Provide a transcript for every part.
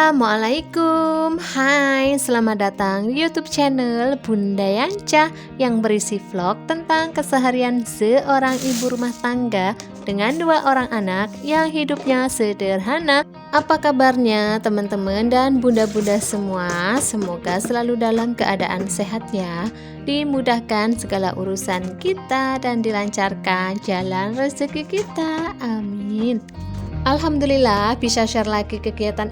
Assalamualaikum. Hai, selamat datang di YouTube channel Bunda Yanca yang berisi vlog tentang keseharian seorang ibu rumah tangga dengan 2 orang anak yang hidupnya sederhana. Apa kabarnya teman-teman dan bunda-bunda semua? Semoga selalu dalam keadaan sehat ya, dimudahkan segala urusan kita dan dilancarkan jalan rezeki kita. Amin. Alhamdulillah bisa share lagi kegiatan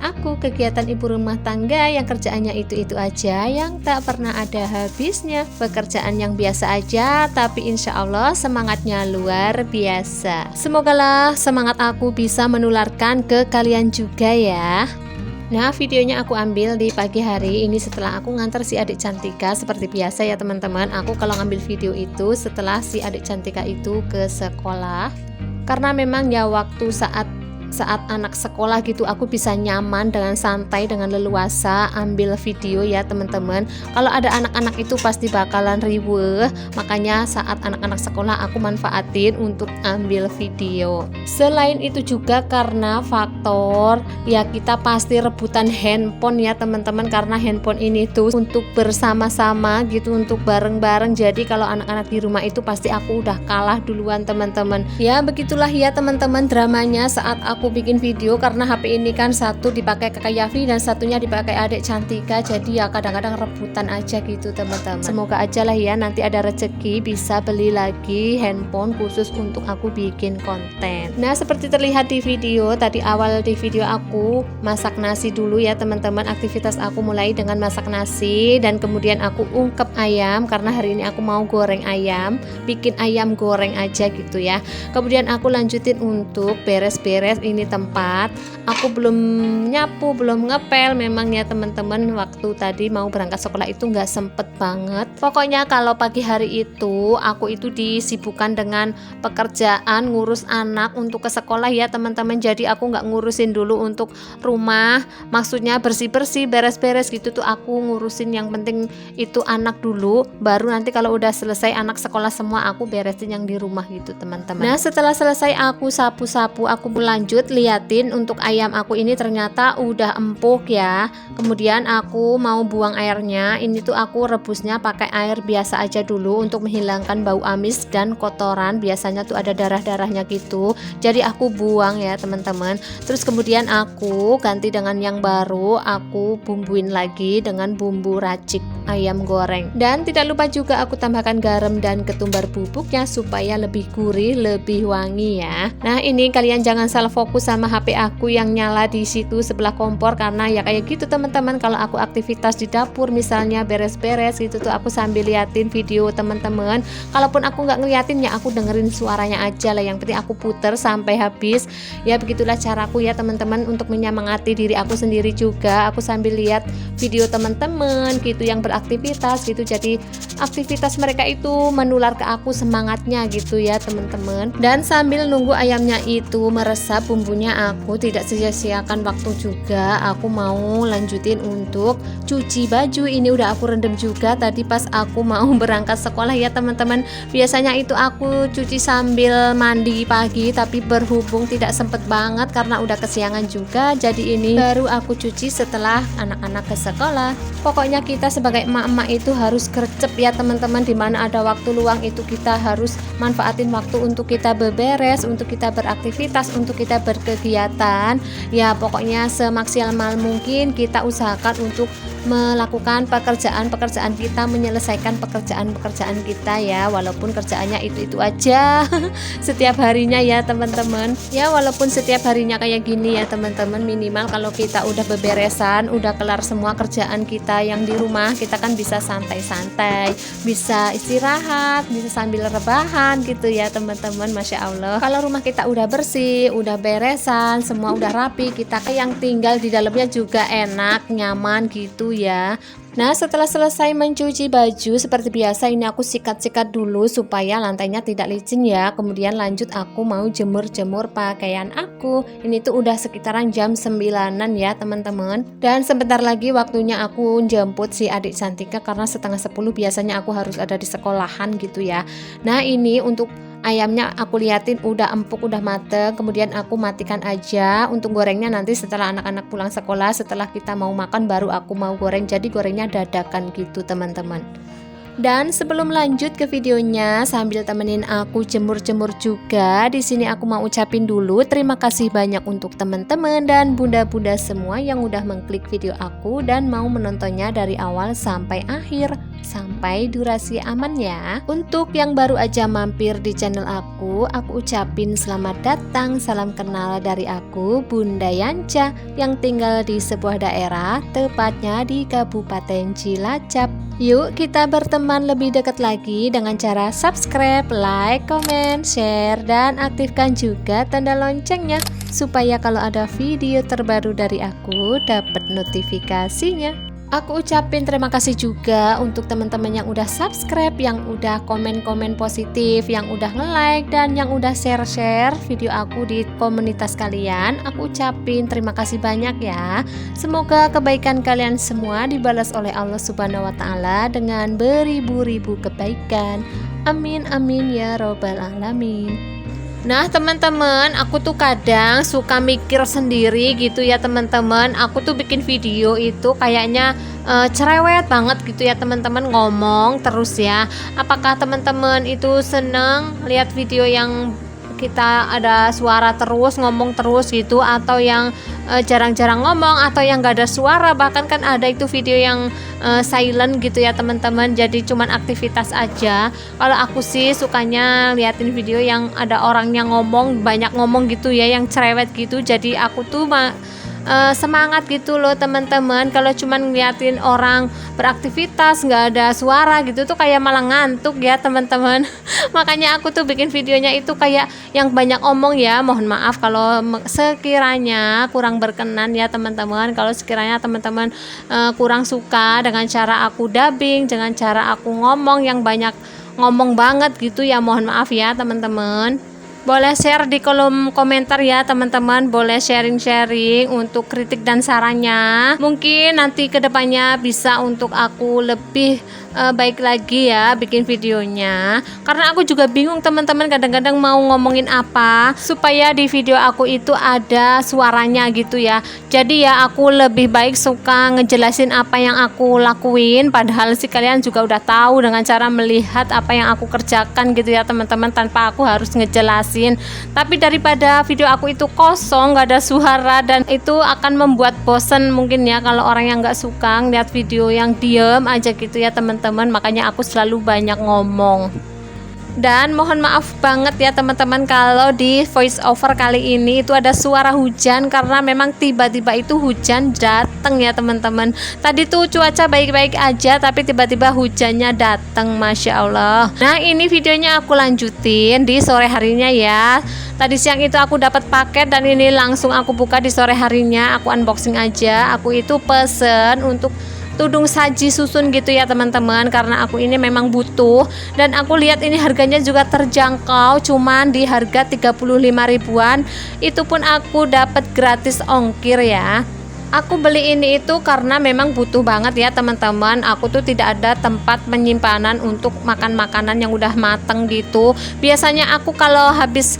ibu rumah tangga yang kerjaannya itu-itu aja, yang tak pernah ada habisnya. Pekerjaan yang biasa aja, tapi insya Allah semangatnya luar biasa. Semogalah semangat aku bisa menularkan ke kalian juga ya. Nah, videonya aku ambil di pagi hari ini setelah aku ngantar si adik Cantika. Seperti biasa ya teman-teman, aku kalau ngambil video itu setelah si adik Cantika itu ke sekolah. Karena memang ya waktu saat anak sekolah gitu aku bisa nyaman dengan santai, dengan leluasa ambil video ya teman-teman. Kalau ada anak-anak itu pasti bakalan riweuh, makanya saat anak-anak sekolah aku manfaatin untuk ambil video. Selain itu juga karena faktor ya kita pasti rebutan handphone ya teman-teman, karena handphone ini tuh untuk bersama-sama gitu, untuk bareng-bareng. Jadi kalau anak-anak di rumah itu pasti aku udah kalah duluan teman-teman. Ya begitulah ya teman-teman dramanya saat aku bikin video, karena HP ini kan satu dipakai kakak Yafi dan satunya dipakai adik Cantika, jadi ya kadang-kadang rebutan aja gitu teman-teman. Semoga aja lah ya nanti ada rezeki bisa beli lagi handphone khusus untuk aku bikin konten. Nah, seperti terlihat di video tadi, awal di video aku masak nasi dulu ya teman-teman. Aktivitas aku mulai dengan masak nasi dan kemudian aku ungkep ayam karena hari ini aku mau goreng ayam, bikin ayam goreng aja gitu ya. Kemudian aku lanjutin untuk beres-beres ini tempat. Aku belum nyapu, belum ngepel memang ya teman-teman. Waktu tadi mau berangkat sekolah itu nggak sempet banget. Pokoknya kalau pagi hari itu aku itu disibukkan dengan pekerjaan ngurus anak untuk ke sekolah ya teman-teman. Jadi aku nggak ngurusin dulu untuk rumah, maksudnya bersih-bersih, beres-beres gitu tuh aku ngurusin. Yang penting itu anak dulu, baru nanti kalau udah selesai anak sekolah semua aku beresin yang di rumah gitu teman-teman. Nah, setelah selesai aku sapu-sapu, aku lanjut liatin untuk ayam aku ini ternyata udah empuk ya. Kemudian aku mau buang airnya. Ini tuh aku rebusnya pakai air biasa aja dulu untuk menghilangkan bau amis dan kotoran. Biasanya tuh ada darah-darahnya gitu. Jadi aku buang ya teman-teman. Terus kemudian aku ganti dengan yang baru. Aku bumbuin lagi dengan bumbu racik ayam goreng. Dan tidak lupa juga aku tambahkan garam dan ketumbar bubuknya supaya lebih gurih, lebih wangi ya. Nah, ini kalian jangan salah fokus sama HP aku yang nyala di situ sebelah kompor, karena ya kayak gitu teman-teman. Kalau aku aktivitas di dapur misalnya beres-beres gitu tuh aku sambil liatin video teman-teman. Kalaupun aku nggak ngeliatin ya aku dengerin suaranya aja lah, yang penting aku puter sampai habis. Ya begitulah caraku ya teman-teman untuk menyemangati diri aku sendiri juga. Aku sambil lihat video teman-teman gitu yang beraktivitas gitu, jadi aktivitas mereka itu menular ke aku semangatnya gitu ya teman-teman. Dan sambil nunggu ayamnya itu meresap bumbunya, aku tidak sia-siakan waktu juga. Aku mau lanjutin untuk cuci baju. Ini udah aku rendam juga tadi pas aku mau berangkat sekolah ya teman-teman. Biasanya itu aku cuci sambil mandi pagi, tapi berhubung tidak sempet banget karena udah kesiangan juga, jadi ini baru aku cuci setelah anak-anak ke sekolah. Pokoknya kita sebagai emak-emak itu harus gercep ya teman-teman. Dimana ada waktu luang itu kita harus manfaatin waktu untuk kita beberes, untuk kita beraktivitas, untuk kita berkegiatan. Ya pokoknya semaksimal mungkin kita usahakan untuk melakukan pekerjaan-pekerjaan kita, menyelesaikan pekerjaan-pekerjaan kita ya, walaupun kerjaannya itu-itu aja setiap harinya ya teman-teman. Ya walaupun setiap harinya kayak gini ya teman-teman, minimal kalau kita udah beberesan, udah kelar semua kerjaan kita yang di rumah, kita kan bisa santai-santai, bisa istirahat, bisa sambil rebahan gitu ya teman-teman. Masya Allah, kalau rumah kita udah bersih, udah beresan, semua udah rapi, kita yang tinggal di dalamnya juga enak, nyaman gitu ya. Nah, setelah selesai mencuci baju seperti biasa ini aku sikat-sikat dulu supaya lantainya tidak licin ya. Kemudian lanjut aku mau jemur-jemur pakaian aku. Ini tuh udah sekitaran jam 9-an ya teman-teman. Dan sebentar lagi waktunya aku jemput si adik Cantika karena setengah 10 biasanya aku harus ada di sekolahan gitu ya. Nah, ini untuk ayamnya aku liatin udah empuk, udah mateng, kemudian aku matikan aja. Untuk gorengnya nanti setelah anak-anak pulang sekolah, setelah kita mau makan baru aku mau goreng. Jadi gorengnya dadakan gitu teman-teman. Dan sebelum lanjut ke videonya, sambil temenin aku jemur-jemur juga, di sini aku mau ucapin dulu terima kasih banyak untuk teman-teman dan bunda-bunda semua yang udah mengklik video aku dan mau menontonnya dari awal sampai akhir, sampai durasi aman ya. Untuk yang baru aja mampir di channel aku ucapin selamat datang, salam kenal dari aku, Bunda Yanca, yang tinggal di sebuah daerah, tepatnya di Kabupaten Cilacap. Yuk kita berteman lebih dekat lagi dengan cara subscribe, like, comment, share, dan aktifkan juga tanda loncengnya supaya kalau ada video terbaru dari aku dapat notifikasinya. Aku ucapin terima kasih juga untuk teman-teman yang udah subscribe, yang udah komen-komen positif, yang udah nge-like, dan yang udah share-share video aku di komunitas kalian. Aku ucapin terima kasih banyak ya. Semoga kebaikan kalian semua dibalas oleh Allah Subhanahu wa Ta'ala dengan beribu-ribu kebaikan. Amin amin ya robbal alamin. Nah teman-teman, aku tuh kadang suka mikir sendiri gitu ya teman-teman. Aku tuh bikin video itu kayaknya cerewet banget gitu ya teman-teman, ngomong terus ya. Apakah teman-teman itu seneng lihat video yang kita ada suara terus, ngomong terus gitu, atau yang jarang-jarang ngomong, atau yang gak ada suara? Bahkan kan ada itu video yang silent gitu ya teman-teman, jadi cuman aktivitas aja. Kalau aku sih sukanya liatin video yang ada orangnya ngomong, banyak ngomong gitu ya, yang cerewet gitu. Jadi aku tuh semangat gitu loh teman-teman. Kalau cuman ngeliatin orang beraktivitas nggak ada suara gitu tuh kayak malah ngantuk ya teman-teman. Makanya aku tuh bikin videonya itu kayak yang banyak omong ya. Mohon maaf kalau sekiranya kurang berkenan ya teman-teman. Kalau sekiranya teman-teman kurang suka dengan cara aku dubbing, dengan cara aku ngomong yang banyak ngomong banget gitu ya, mohon maaf ya teman-teman. Boleh share di kolom komentar ya teman-teman, boleh sharing-sharing untuk kritik dan sarannya. Mungkin nanti kedepannya bisa untuk aku lebih baik lagi ya bikin videonya. Karena aku juga bingung teman-teman, kadang-kadang mau ngomongin apa supaya di video aku itu ada suaranya gitu ya. Jadi ya aku lebih baik suka ngejelasin apa yang aku lakuin, padahal sih kalian juga udah tahu dengan cara melihat apa yang aku kerjakan gitu ya teman-teman, tanpa aku harus ngejelasin. Tapi daripada video aku itu kosong, gak ada suara, dan itu akan membuat bosen mungkin ya kalau orang yang gak suka ngeliat video yang diem aja gitu ya teman-teman. Makanya aku selalu banyak ngomong. Dan mohon maaf banget ya teman-teman kalau di voice over kali ini itu ada suara hujan, karena memang tiba-tiba itu hujan datang ya teman-teman. Tadi tuh cuaca baik-baik aja tapi tiba-tiba hujannya datang, Masya Allah. Nah ini videonya aku lanjutin di sore harinya ya. Tadi siang itu aku dapat paket dan ini langsung aku buka di sore harinya. Aku unboxing aja. Aku itu pesen untuk tudung saji susun gitu ya teman-teman, karena aku ini memang butuh, dan aku lihat ini harganya juga terjangkau, cuman di harga 35 ribuan. Itu pun aku dapat gratis ongkir ya. Aku beli ini itu karena memang butuh banget ya teman-teman. Aku tuh tidak ada tempat penyimpanan untuk makan makanan yang udah mateng gitu. Biasanya aku kalau habis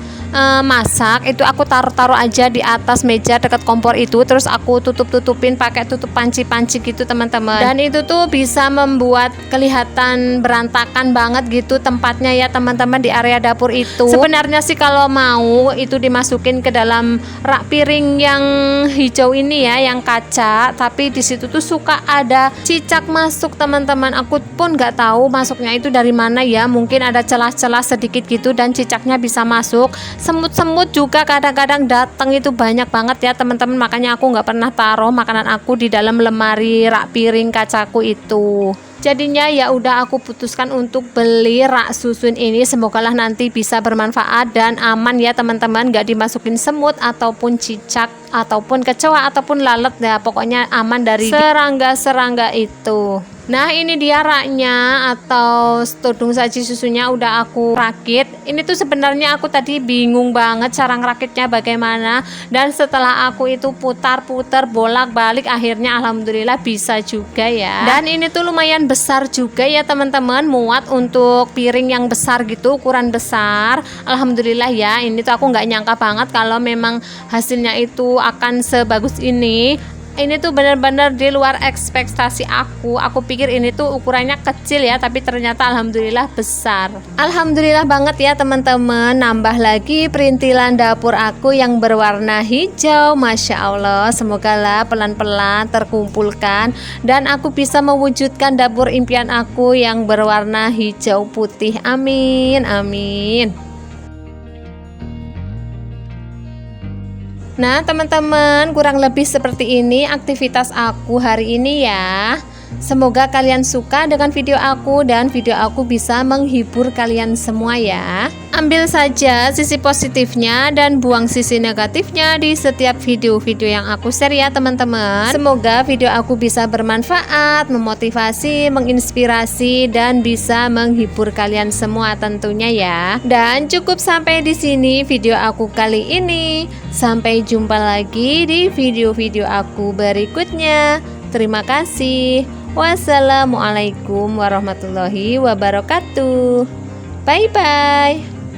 masak itu aku taruh aja di atas meja dekat kompor itu, terus aku tutupin pakai tutup panci gitu teman-teman. Dan itu tuh bisa membuat kelihatan berantakan banget gitu tempatnya ya teman-teman di area dapur itu. Sebenarnya sih kalau mau itu dimasukin ke dalam rak piring yang hijau ini ya, yang kaca, tapi di situ tuh suka ada cicak masuk teman-teman. Aku pun nggak tahu masuknya itu dari mana ya, mungkin ada celah-celah sedikit gitu dan cicaknya bisa masuk. Semut-semut juga kadang-kadang datang, itu banyak banget ya teman-teman. Makanya aku nggak pernah taruh makanan aku di dalam lemari rak piring kacaku itu. Jadinya ya udah aku putuskan untuk beli rak susun ini. Semogalah nanti bisa bermanfaat dan aman ya teman-teman, nggak dimasukin semut ataupun cicak ataupun kecoa ataupun lalat ya, pokoknya aman dari serangga-serangga itu. Nah, ini dia raknya atau tudung saji susunya udah aku rakit. Ini tuh sebenarnya aku tadi bingung banget cara ngerakitnya bagaimana, dan setelah aku itu putar-putar bolak-balik akhirnya alhamdulillah bisa juga ya. Dan ini tuh lumayan besar juga ya teman-teman, muat untuk piring yang besar gitu, ukuran besar. Alhamdulillah ya, ini tuh aku nggak nyangka banget kalau memang hasilnya itu akan sebagus ini. Ini tuh benar-benar di luar ekspektasi aku. Aku pikir ini tuh ukurannya kecil ya, tapi ternyata alhamdulillah besar. Alhamdulillah banget ya teman-teman. Nambah lagi perintilan dapur aku yang berwarna hijau. Masya Allah, semoga lah pelan-pelan terkumpulkan dan aku bisa mewujudkan dapur impian aku yang berwarna hijau putih. Amin, amin. Nah teman-teman, kurang lebih seperti ini aktivitas aku hari ini ya. Semoga kalian suka dengan video aku dan video aku bisa menghibur kalian semua ya. Ambil saja sisi positifnya dan buang sisi negatifnya di setiap video-video yang aku share ya teman-teman. Semoga video aku bisa bermanfaat, memotivasi, menginspirasi dan bisa menghibur kalian semua tentunya ya. Dan cukup sampai di sini video aku kali ini. Sampai jumpa lagi di video-video aku berikutnya. Terima kasih. Wassalamualaikum warahmatullahi wabarakatuh. Bye bye.